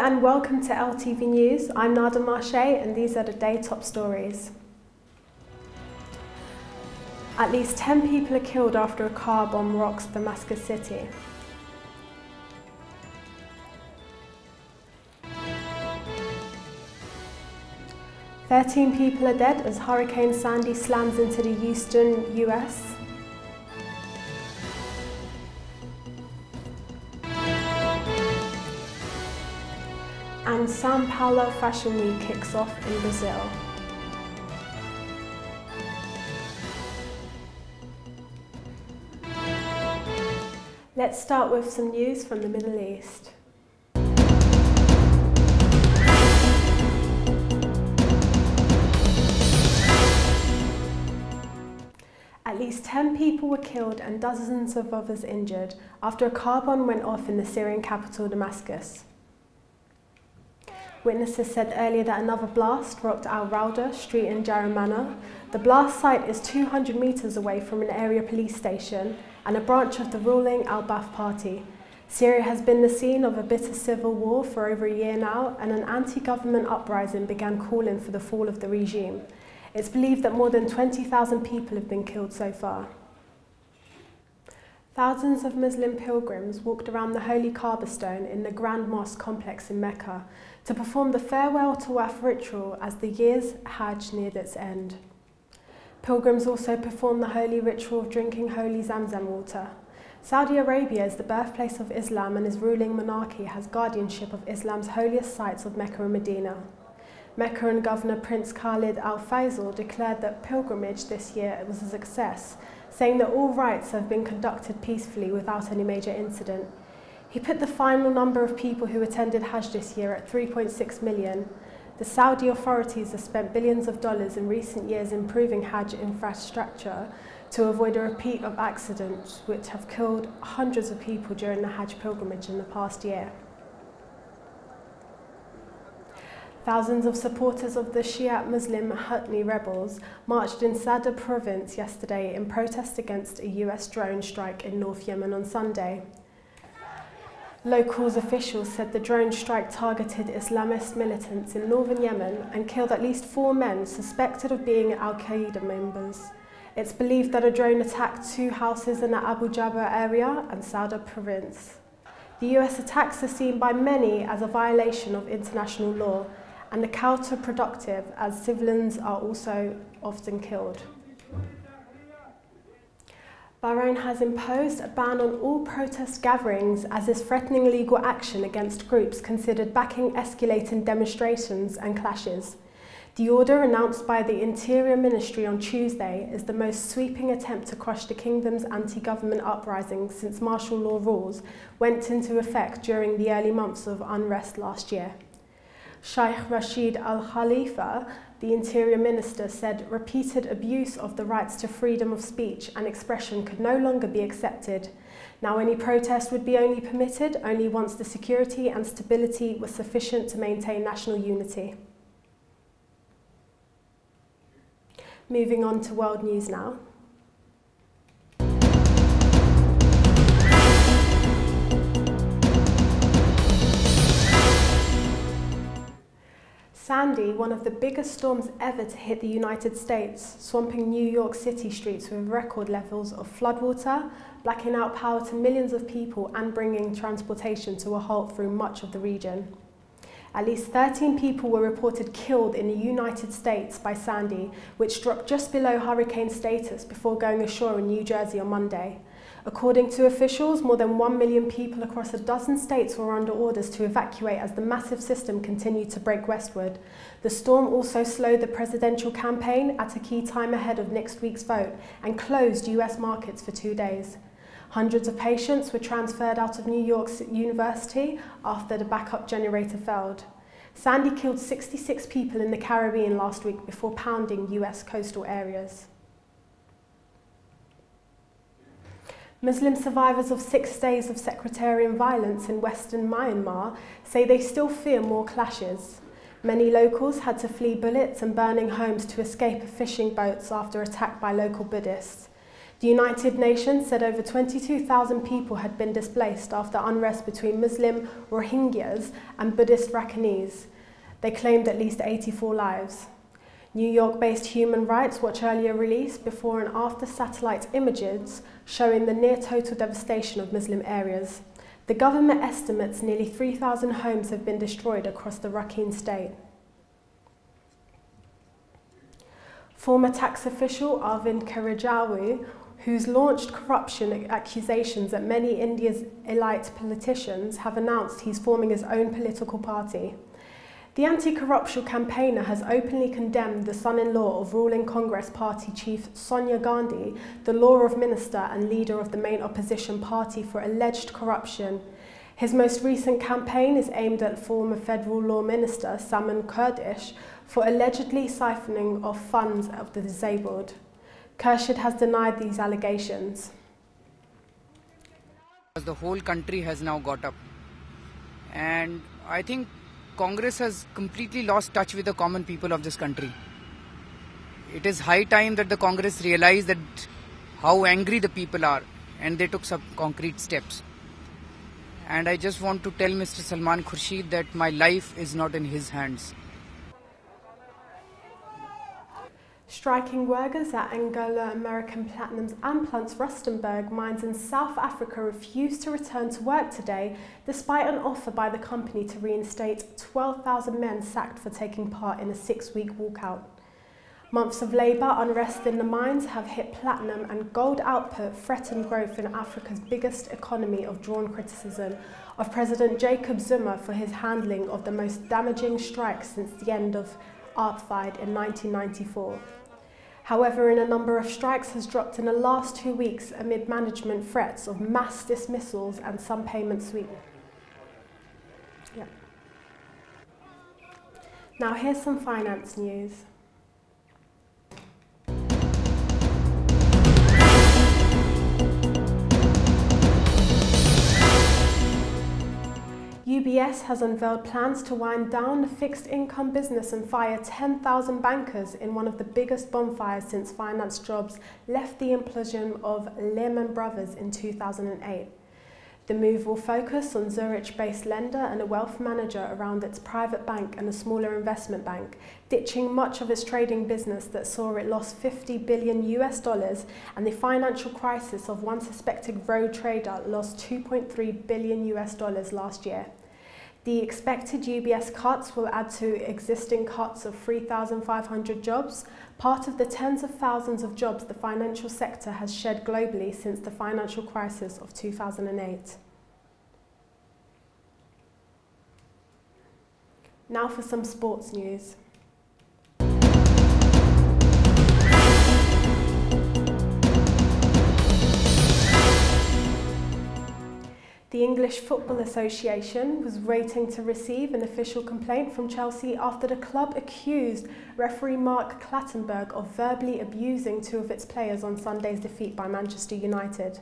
and welcome to LTV News. I'm Nada Marche and these are the day top stories. At least 10 people are killed after a car bomb rocks Damascus city. "13 people are dead as Hurricane Sandy slams into the Houston, US. And São Paulo Fashion Week kicks off in Brazil. Let's start with some news from the Middle East. At least 10 people were killed and dozens of others injured after a car bomb went off in the Syrian capital Damascus. Witnesses said earlier that another blast rocked Al Rawda Street in Jaramana. The blast site is 200 metres away from an area police station and a branch of the ruling Al-Ba'ath party. Syria has been the scene of a bitter civil war for over a year now, and an anti-government uprising began calling for the fall of the regime. It's believed that more than 20,000 people have been killed so far. Thousands of Muslim pilgrims walked around the Holy Kaaba stone in the Grand Mosque complex in Mecca to perform the farewell tawaf ritual as the year's Hajj neared its end. Pilgrims also performed the holy ritual of drinking holy Zamzam water. Saudi Arabia is the birthplace of Islam, and its ruling monarchy has guardianship of Islam's holiest sites of Mecca and Medina. Meccan Governor Prince Khalid Al Faisal declared that pilgrimage this year was a success, saying that all rites have been conducted peacefully without any major incident. He put the final number of people who attended Hajj this year at 3.6 million. The Saudi authorities have spent billions of dollars in recent years improving Hajj infrastructure to avoid a repeat of accidents which have killed hundreds of people during the Hajj pilgrimage in the past year. Thousands of supporters of the Shiite Muslim Houthi rebels marched in Sadr province yesterday in protest against a US drone strike in North Yemen on Sunday. Local officials said the drone strike targeted Islamist militants in northern Yemen and killed at least 4 men suspected of being Al-Qaeda members. It's believed that a drone attacked 2 houses in the Abu Jabba area and Sadr province. The US attacks are seen by many as a violation of international law and counterproductive, as civilians are also often killed. Bahrain has imposed a ban on all protest gatherings as is threatening legal action against groups considered backing escalating demonstrations and clashes. The order, announced by the Interior Ministry on Tuesday, is the most sweeping attempt to crush the kingdom's anti-government uprising since martial law rules went into effect during the early months of unrest last year. Sheikh Rashid Al Khalifa, the Interior Minister, said repeated abuse of the rights to freedom of speech and expression could no longer be accepted. Now any protest would be only permitted only once the security and stability was sufficient to maintain national unity. Moving on to world news now. Sandy, one of the biggest storms ever to hit the United States, swamping New York City streets with record levels of floodwater, blacking out power to millions of people and bringing transportation to a halt through much of the region. At least 13 people were reported killed in the United States by Sandy, which dropped just below hurricane status before going ashore in New Jersey on Monday. According to officials, more than 1 million people across a dozen states were under orders to evacuate as the massive system continued to break westward. The storm also slowed the presidential campaign at a key time ahead of next week's vote and closed US markets for 2 days. Hundreds of patients were transferred out of New York's university after the backup generator failed. Sandy killed 66 people in the Caribbean last week before pounding US coastal areas. Muslim survivors of 6 days of sectarian violence in western Myanmar say they still fear more clashes. Many locals had to flee bullets and burning homes to escape fishing boats after attack by local Buddhists. The United Nations said over 22,000 people had been displaced after unrest between Muslim Rohingyas and Buddhist Rakhines. They claimed at least 84 lives. New York-based Human Rights Watch earlier released before and after satellite images showing the near-total devastation of Muslim areas. The government estimates nearly 3,000 homes have been destroyed across the Rakhine state. Former tax official Arvind Kejriwal, who's launched corruption accusations at many India's elite politicians, have announced he's forming his own political party. The anti-corruption campaigner has openly condemned the son-in-law of ruling Congress Party chief Sonia Gandhi, the law of minister and leader of the main opposition party, for alleged corruption. His most recent campaign is aimed at former federal law minister Salman Kurdish for allegedly siphoning off funds of the disabled. Khurshid has denied these allegations. The whole country has now got up, and I think Congress has completely lost touch with the common people of this country. It is high time that the Congress realized that how angry the people are, and they took some concrete steps. And I just want to tell Mr. Salman Khurshid that my life is not in his hands. Striking workers at Anglo American Platinum's Amplats Rustenburg mines in South Africa refused to return to work today, despite an offer by the company to reinstate 12,000 men sacked for taking part in a 6-week walkout. Months of labour unrest in the mines have hit platinum, and gold output threatened growth in Africa's biggest economy, of drawn criticism of President Jacob Zuma for his handling of the most damaging strike since the end of apartheid in 1994. However, a number of strikes has dropped in the last 2 weeks amid management threats of mass dismissals and some payment sweep. Now here's some finance news. UBS has unveiled plans to wind down the fixed income business and fire 10,000 bankers in one of the biggest bonfires since finance jobs left the implosion of Lehman Brothers in 2008. The move will focus on Zurich-based lender and a wealth manager around its private bank and a smaller investment bank, ditching much of its trading business that saw it lost $50 billion and the financial crisis of one suspected rogue trader lost $2.3 billion last year. The expected UBS cuts will add to existing cuts of 3,500 jobs, part of the tens of thousands of jobs the financial sector has shed globally since the financial crisis of 2008. Now for some sports news. The English Football Association was waiting to receive an official complaint from Chelsea after the club accused referee Mark Clattenburg of verbally abusing 2 of its players on Sunday's defeat by Manchester United.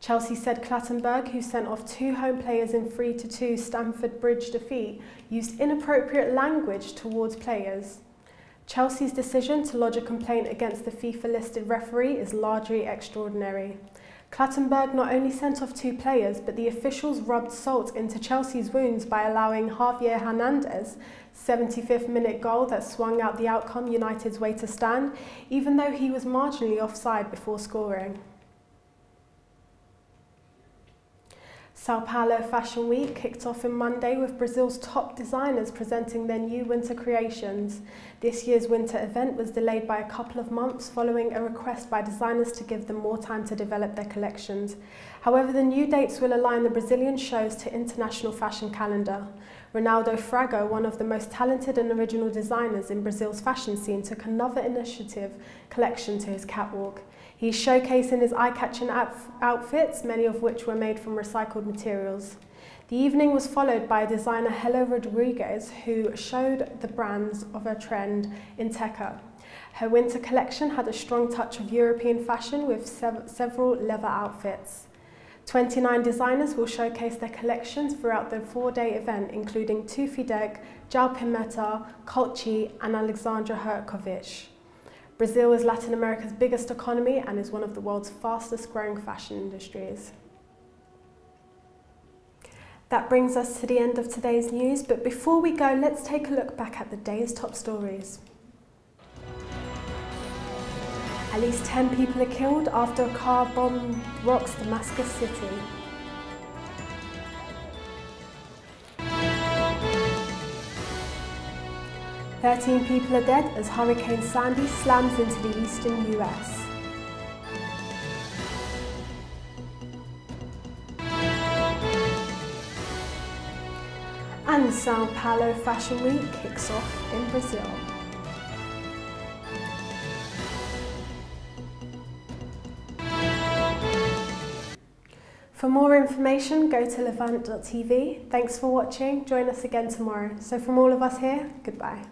Chelsea said Clattenburg, who sent off 2 home players in 3-2 Stamford Bridge defeat, used inappropriate language towards players. Chelsea's decision to lodge a complaint against the FIFA-listed referee is largely extraordinary. Clattenburg not only sent off 2 players, but the officials rubbed salt into Chelsea's wounds by allowing Javier Hernandez's 75th minute goal that swung out the outcome United's way to stand, even though he was marginally offside before scoring. Sao Paulo Fashion Week kicked off on Monday with Brazil's top designers presenting their new winter creations. This year's winter event was delayed by a couple of months following a request by designers to give them more time to develop their collections. However, the new dates will align the Brazilian shows to international fashion calendar. Ronaldo Fraga, one of the most talented and original designers in Brazil's fashion scene, took another initiative collection to his catwalk. He's showcasing his eye-catching outfits, many of which were made from recycled materials. The evening was followed by designer Hela Rodriguez, who showed the brands of her trend in Teca. Her winter collection had a strong touch of European fashion with several leather outfits. 29 designers will showcase their collections throughout the 4-day event, including Tufideg, João Pimenta, Colchi and Alexandra Herkovich. Brazil is Latin America's biggest economy and is one of the world's fastest growing fashion industries. That brings us to the end of today's news, but before we go, let's take a look back at the day's top stories. At least 10 people are killed after a car bomb rocks Damascus city. "13 people are dead as Hurricane Sandy slams into the eastern US. And Sao Paulo Fashion Week kicks off in Brazil. For more information, go to levant.tv. Thanks for watching. Join us again tomorrow. So from all of us here, goodbye.